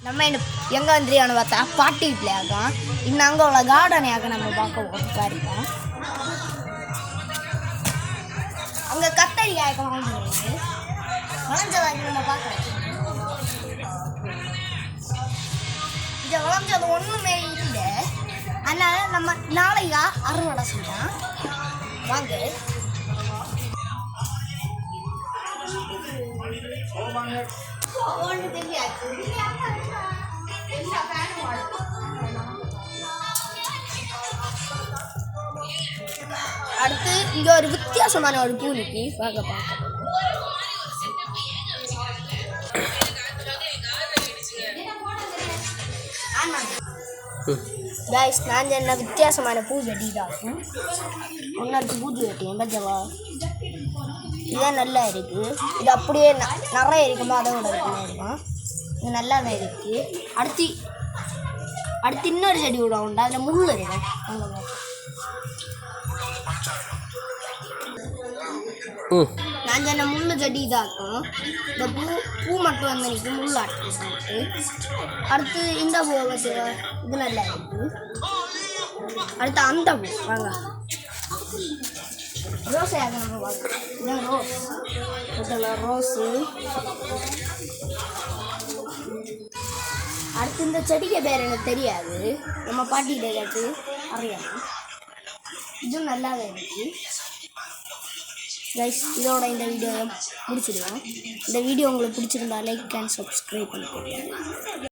நம்ம எங்கே வந்துருக்கான்னு பார்த்தா பாட்டி வீட்டில் ஆகும். இன்னும் அங்கே உள்ள கார்டனையாக நம்ம பார்க்க பாருங்க. அங்கே கத்தரிக்காய் வாங்கிட்டு வளைஞ்சதாக்கி நம்ம பார்க்குறோம். இதை வளைஞ்சது ஒன்றுமே இல்லை. அதனால நம்ம நாளைக்கா அறுவடை செய்யலாம். வாங்க அடுத்து இங்க ஒரு வித்தியாசமான ஒரு பூ நிக்கி பார்க்க गाइस நான் என்ன வித்தியாசமான பூ வெட்டி தான் ஒன்னடுத்து பூஜை வெட்டியேன் பச்சவா. இதான் நல்லா இருக்கு. இது அப்படியே நிறைய இருக்குமா அதை விட இருக்கும். இது நல்லாவே இருக்கு. அடுத்து இன்னொரு செடி விட உண்டு. அதில் முள் இருக்கும். நான் சொன்ன முள்ளு செடி இதாக்கும். இந்த பூ மட்டும் வந்து நிற்கு முள் ஆட்டு. அடுத்து இந்த பூ இது நல்லா இருக்கு. அடுத்து அந்த பூ வாங்க ரோஸையாக நம்ம பார்க்கலாம். இதான் ரோஸ். இதெல்லாம் ரோஸு. அடுத்து இந்த செடிக்கு பேர் எனக்கு தெரியாது. நம்ம பாட்டிகிட்ட கேட்டு அறியாம இதுவும் நல்லாவே இருக்கு. கைஸ் இதோட இந்த வீடியோ முடிச்சிடுவோம். இந்த வீடியோ உங்களுக்கு பிடிச்சிருந்தா லைக் அண்ட் சப்ஸ்கிரைப் பண்ணிக்கோங்க.